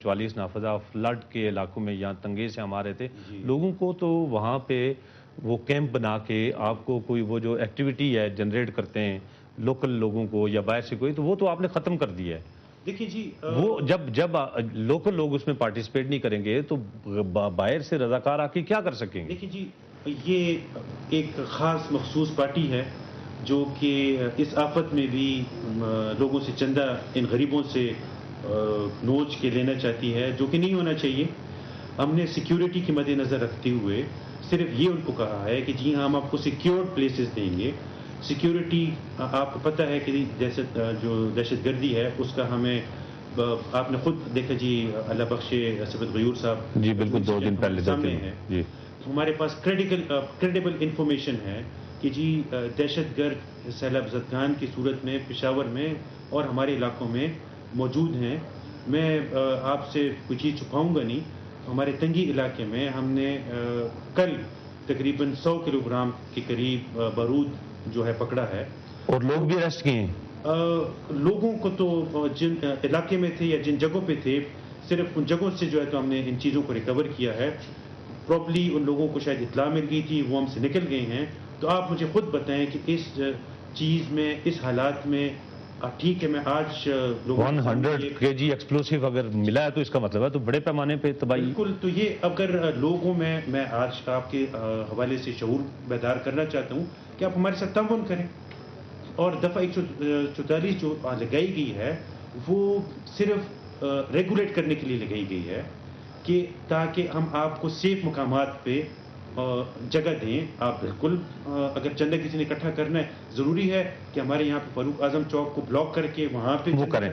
44 نافذہ flood کے علاقوں میں یہاں تنگے سے ہم آ رہے تھے لوگوں کو تو وہاں پہ وہ کیمپ بنا کے آپ کو کوئی وہ جو ایکٹیویٹی ہے جنریٹ کرتے ہیں لوکل لوگوں کو یا باہر سے کوئی تو وہ تو آپ نے ختم کر دیا ہے. دیکھیے جی وہ جب لوکل لوگ اس میں پارٹیسپیٹ نہیں کریں گے تو باہر سے رضاکار آ کے کیا کر سکیں گے؟ دیکھیے جی یہ ایک خاص مخصوص پارٹی ہے جو کہ اس آفت میں بھی لوگوں سے چندہ ان غریبوں سے نوچ کے لینا چاہتی ہے جو کہ نہیں ہونا چاہیے. ہم نے سیکیورٹی کے مد نظر رکھتے ہوئے صرف یہ ان کو کہا ہے کہ جی ہم آپ کو سیکیورڈ پلیسز دیں گے. سیکیورٹی آپ کو پتہ ہے کہ دہشت گردی ہے اس کا ہمیں آپ نے خود دیکھا جی اللہ بخشے صفت غیور صاحب جی بالکل 2 دن پہلے سامنے ہے جی ہمارے پاس کریڈیبل انفارمیشن ہے کہ جی دہشت گرد سیلاب زدگان کی صورت میں پشاور میں اور ہمارے علاقوں میں موجود ہیں. میں آپ سے کوئی چیز چھپاؤں گا نہیں. ہمارے تنگی علاقے میں ہم نے کل تقریباً 100 کلو گرام کے قریب بارود جو ہے پکڑا ہے. اور لوگ بھی اریسٹ کیے ہیں. لوگوں کو تو جن علاقے میں تھے یا جن جگہوں پہ تھے صرف ان جگہوں سے جو ہے تو ہم نے ان چیزوں کو ریکور کیا ہے. پراپرلی ان لوگوں کو شاید اطلاع مل گئی تھی وہ ہم سے نکل گئے ہیں. تو آپ مجھے خود بتائیں کہ اس چیز میں اس حالات میں ٹھیک ہے میں آج 100 kg ایکسپلوسیو اگر ملا ہے تو اس کا مطلب ہے تو بڑے پیمانے پہ تباہی. بالکل. تو یہ اگر لوگوں میں آج آپ کے حوالے سے شعور بیدار کرنا چاہتا ہوں کہ آپ ہمارے ساتھ تعاون کریں. اور دفعہ 144 جو لگائی گئی ہے وہ صرف ریگولیٹ کرنے کے لیے لگائی گئی ہے کہ تاکہ ہم آپ کو سیف مقامات پہ جگہ دیں. آپ بالکل اگر چندہ کسی نے اکٹھا کرنا ہے ضروری ہے کہ ہمارے یہاں پہ فاروق اعظم چوک کو بلاک کر کے وہاں پہ وہ کریں.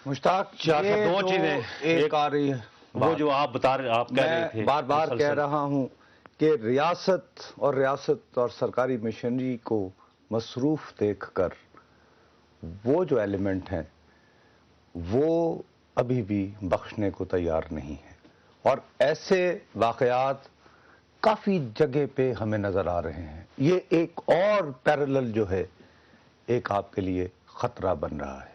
مشتاق 2 چیزیں ایک آ رہی ہے وہ جو آپ بتا رہے آپ کہہ رہے تھے بار بار کہہ رہا ہوں کہ ریاست اور سرکاری مشنری کو مصروف دیکھ کر وہ جو ایلیمنٹ ہیں وہ ابھی بھی بخشنے کو تیار نہیں ہیں. اور ایسے واقعات کافی جگہ پہ ہمیں نظر آ رہے ہیں. یہ ایک اور پیرالل جو ہے ایک آپ کے لیے خطرہ بن رہا ہے.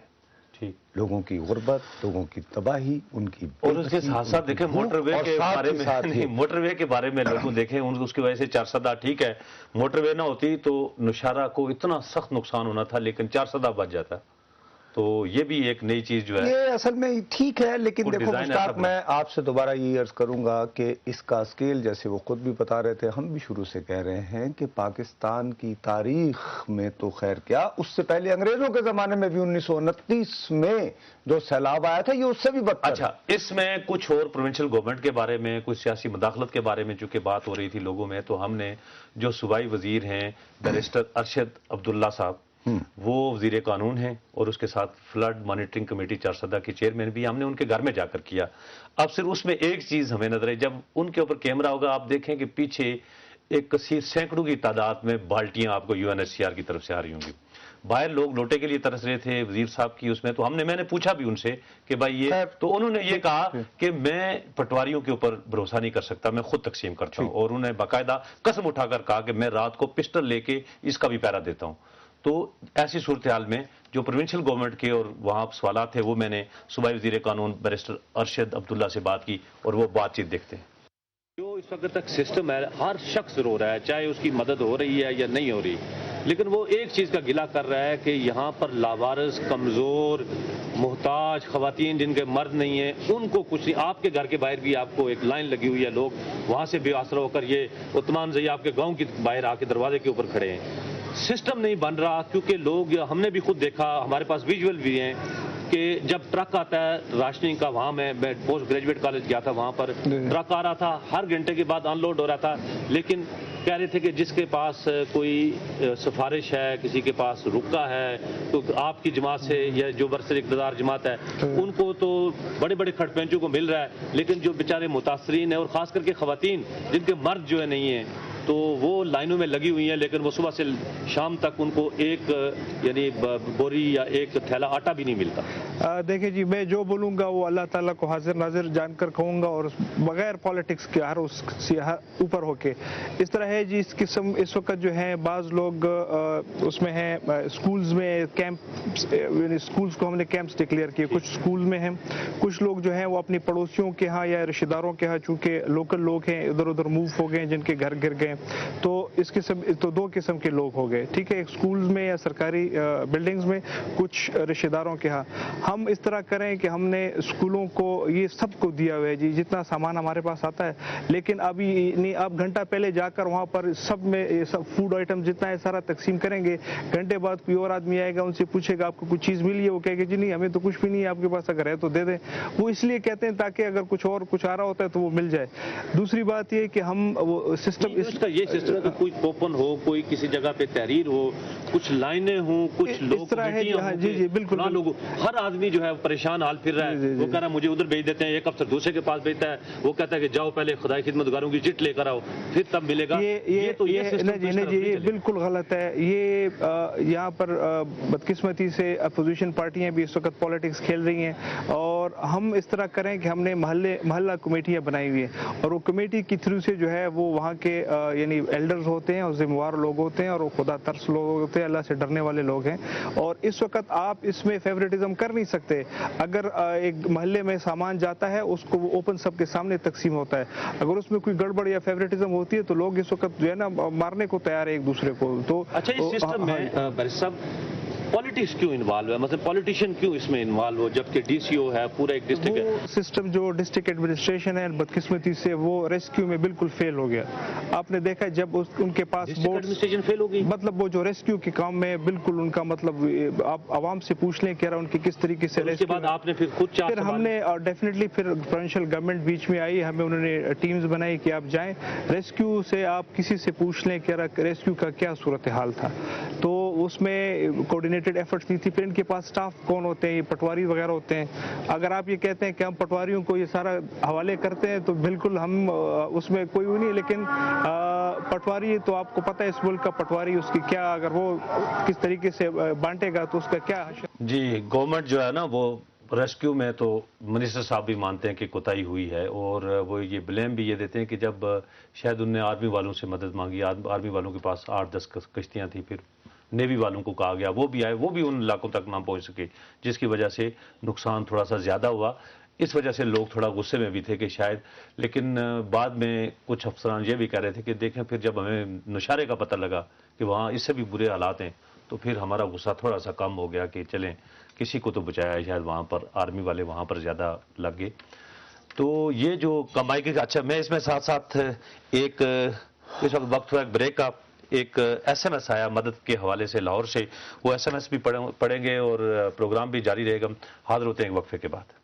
لوگوں کی غربت، لوگوں کی تباہی، ان کی اور اس کے ساتھ ساتھ دیکھیں موٹر وے کے بارے میں موٹر وے کے بارے میں لوگوں دیکھیں اس کی وجہ سے 400 ٹھیک ہے موٹر وے نہ ہوتی تو نوشہرہ کو اتنا سخت نقصان ہونا تھا لیکن 400 بچ جاتا. تو یہ بھی ایک نئی چیز جو ہے یہ اصل میں ٹھیک ہے. لیکن دیکھو مشتاق میں آپ سے دوبارہ یہ عرض کروں گا کہ اس کا اسکیل جیسے وہ خود بھی بتا رہے تھے ہم بھی شروع سے کہہ رہے ہیں کہ پاکستان کی تاریخ میں تو خیر کیا اس سے پہلے انگریزوں کے زمانے میں بھی 1929 میں جو سیلاب آیا تھا یہ اس سے بھی بدتر. اچھا اس میں کچھ اور پروونشل گورنمنٹ کے بارے میں کچھ سیاسی مداخلت کے بارے میں چونکہ بات ہو رہی تھی لوگوں میں تو ہم نے جو صوبائی وزیر ہیں بیرسٹر ارشد عبداللہ صاحب وہ وزیر قانون ہیں اور اس کے ساتھ فلڈ مانیٹرنگ کمیٹی 400 کی چیئرمین بھی ہم نے ان کے گھر میں جا کر کیا. اب صرف اس میں ایک چیز ہمیں نظر ہے جب ان کے اوپر کیمرہ ہوگا آپ دیکھیں کہ پیچھے ایک کثیر سینکڑوں کی تعداد میں بالٹیاں آپ کو UNHCR کی طرف سے آ رہی ہوں گی. باہر لوگ لوٹے کے لیے ترس رہے تھے وزیر صاحب کی اس میں تو میں نے پوچھا بھی ان سے کہ بھائی یہ تو انہوں نے یہ کہا کہ میں پٹواریوں کے اوپر بھروسہ نہیں کر سکتا میں خود تقسیم کرتا ہوں. اور انہوں نے باقاعدہ قسم اٹھا کر کہا کہ میں رات کو پسٹل لے کے اس کا بھی پہرا دیتا ہوں. تو ایسی صورتحال میں جو پروونشل گورنمنٹ کے اور وہاں سوالات تھے وہ میں نے صوبائی وزیر قانون بیرسٹر ارشد عبداللہ سے بات کی اور وہ بات چیت دیکھتے ہیں. جو اس وقت تک سسٹم ہے ہر شخص رو رہا ہے چاہے اس کی مدد ہو رہی ہے یا نہیں ہو رہی لیکن وہ ایک چیز کا گلہ کر رہا ہے کہ یہاں پر لاوارث کمزور محتاج خواتین جن کے مرد نہیں ہیں ان کو کچھ نہیں. آپ کے گھر کے باہر بھی آپ کو ایک لائن لگی ہوئی ہے لوگ وہاں سے بے آسرا ہو کر یہ عثمان زئی آپ کے گاؤں کی باہر آ کے دروازے کے اوپر کھڑے ہیں. سسٹم نہیں بن رہا کیونکہ لوگ ہم نے بھی خود دیکھا ہمارے پاس ویژول بھی ہیں کہ جب ٹرک آتا ہے راشننگ کا وہاں میں پوسٹ گریجویٹ کالج گیا تھا وہاں پر ٹرک آ رہا تھا ہر گھنٹے کے بعد ان لوڈ ہو رہا تھا لیکن کہہ رہے تھے کہ جس کے پاس کوئی سفارش ہے کسی کے پاس رکا ہے تو آپ کی جماعت سے یا جو برسر اقتدار جماعت ہے ان کو تو بڑے بڑے کھٹ پینچوں کو مل رہا ہے لیکن جو بیچارے متاثرین ہیں اور خاص کر کے خواتین جن کے مرد جو ہے نہیں ہیں تو وہ لائنوں میں لگی ہوئی ہیں، لیکن وہ صبح سے شام تک ان کو ایک یعنی بوری یا ایک تھیلا آٹا بھی نہیں ملتا۔ دیکھیں جی، میں جو بولوں گا وہ اللہ تعالیٰ کو حاضر ناظر جان کر کہوں گا، اور بغیر پالیٹکس کے ہر اس سے اوپر ہو کے اس طرح ہے جی۔ اس وقت جو ہیں بعض لوگ اس میں ہیں اسکولز میں کیمپ، یعنی اسکولز کو ہم نے کیمپس ڈکلیئر کیے، کچھ اسکول میں ہیں، کچھ لوگ جو ہیں وہ اپنی پڑوسیوں کے ہاں یا رشتہ داروں کے ہاں، چونکہ لوکل لوگ ہیں ادھر ادھر موو ہو گئے، جن کے گھر گر گئے، تو اس قسم تو دو قسم کے لوگ ہو گئے، ٹھیک ہے، ایک اسکولز میں یا سرکاری بلڈنگز میں، کچھ رشتہ داروں کے ہاں۔ ہم اس طرح کریں کہ ہم نے اسکولوں کو یہ سب کو دیا ہوا ہے جی، جتنا سامان ہمارے پاس آتا ہے، لیکن ابھی نہیں، آپ گھنٹہ پہلے جا کر وہاں پر سب میں سب فوڈ آئٹم جتنا ہے سارا تقسیم کریں گے، گھنٹے بعد کوئی اور آدمی آئے گا، ان سے پوچھے گا آپ کو کچھ چیز ملی ہے، وہ کہے گا جی نہیں ہمیں تو کچھ بھی نہیں ہے، آپ کے پاس اگر ہے تو دے دیں۔ وہ اس لیے کہتے ہیں تاکہ اگر کچھ آ رہا ہوتا ہے تو وہ مل جائے۔ دوسری بات یہ کہ ہم وہ سسٹم اس کا یہ سسٹم ہے کہ کوئی کوپن ہو، کوئی کسی جگہ پہ تحریر ہو، کچھ لائنیں ہوں، کچھ لوگ اس طرح ہے جی بالکل، ہر آدمی جو ہے پریشان حال پھر رہا ہے، وہ کہہ رہا ہے مجھے ادھر بھیج دیتے ہیں، ایک افسر دوسرے کے پاس بھیجتا ہے، وہ کہتا ہے کہ جاؤ پہلے خدائی خدمت گاروں کی چٹ لے کر آؤ پھر تب ملے گا۔ یہ بالکل غلط ہے۔ یہ یہاں پر بدقسمتی سے اپوزیشن پارٹیاں بھی اس وقت پالیٹکس کھیل رہی ہیں، اور ہم اس طرح کریں کہ ہم نے محلہ کمیٹیاں بنائی ہوئی ہیں، اور وہ کمیٹی کے تھرو سے جو ہے وہ وہاں کے یعنی ایلڈرز ہوتے ہیں اور ذمہ وار لوگ ہوتے ہیں، اور وہ خدا ترس لوگ ہوتے ہیں، اللہ سے ڈرنے والے لوگ ہیں، اور اس وقت آپ اس میں فیوریٹزم کر نہیں سکتے۔ اگر ایک محلے میں سامان جاتا ہے اس کو وہ اوپن سب کے سامنے تقسیم ہوتا ہے، اگر اس میں کوئی گڑبڑ یا فیوریٹزم ہوتی ہے تو لوگ اس وقت جو ہے نا مارنے کو تیار ہے ایک دوسرے کو۔ تو اچھا، اس سسٹم میں بارش صاحب پالیٹکس کیوں انوالو ہے، مطلب پالیٹیشین کیوں اس میں انوالو ہو، جبکہ ڈی سی او ہے، پورا ایک ڈسٹرکٹ ہے؟ وہ سسٹم جو ڈسٹرکٹ ایڈمنسٹریشن ہے بدقسمتی سے وہ ریسکیو میں بالکل فیل ہو گیا۔ آپ نے دیکھا جب ان کے پاس ایڈمنسٹریشن فیل ہو گئی، مطلب وہ جو ریسکیو کے کام میں بالکل ان کا مطلب آپ عوام سے پوچھ لیں کہ ان کی کس طریقے سے اس کے بعد آپ نے پھر خود چارج، پھر ہم نے ڈیفینیٹلی پھر پروونشل گورنمنٹ بیچ میں آئی، ہمیں انہوں نے ٹیمز بنائی کہ آپ جائیں ریسکیو سے، آپ کسی سے پوچھ لیں کہ ریسکیو کا کیا صورتحال تھا، تو اس میں کوآرڈینیٹڈ ایفرٹس نہیں تھی۔ پھر ان کے پاس سٹاف کون ہوتے ہیں، یہ پٹواری وغیرہ ہوتے ہیں، اگر آپ یہ کہتے ہیں کہ ہم پٹواریوں کو یہ سارا حوالے کرتے ہیں تو بالکل ہم اس میں کوئی نہیں، لیکن پٹواری تو آپ کو پتہ ہے اس ملک کا پٹواری، اس کی کیا اگر وہ کس طریقے سے بانٹے گا تو اس کا کیا حشر۔ جی گورنمنٹ جو ہے نا وہ ریسکیو میں تو منسٹر صاحب بھی مانتے ہیں کہ کوتاہی ہوئی ہے، اور وہ یہ بلیم بھی یہ دیتے ہیں کہ جب شاید انہوں نے آرمی والوں سے مدد مانگی، آرمی والوں کے پاس 8-10 کشتیاں تھیں، پھر نیوی والوں کو کہا گیا، وہ بھی آئے، وہ بھی ان علاقوں تک نہ پہنچ سکے، جس کی وجہ سے نقصان تھوڑا سا زیادہ ہوا۔ اس وجہ سے لوگ تھوڑا غصے میں بھی تھے کہ شاید، لیکن بعد میں کچھ افسران یہ بھی کہہ رہے تھے کہ دیکھیں پھر جب ہمیں نوشہرے کا پتہ لگا کہ وہاں اس سے بھی برے حالات ہیں تو پھر ہمارا غصہ تھوڑا سا کم ہو گیا کہ چلیں کسی کو تو بچایا ہے، شاید وہاں پر آرمی والے وہاں پر زیادہ لگ گئے۔ تو یہ جو کمائی کی، اچھا میں اس میں ساتھ ساتھ ایک اس وقت ہوا ایک بریک کا، ایک ایس ایم ایس آیا مدد کے حوالے سے لاہور سے، وہ ایس ایم ایس بھی پڑھیں گے اور پروگرام بھی جاری رہے گا۔ حاضر ہوتے ہیں ایک وقفے کے بعد۔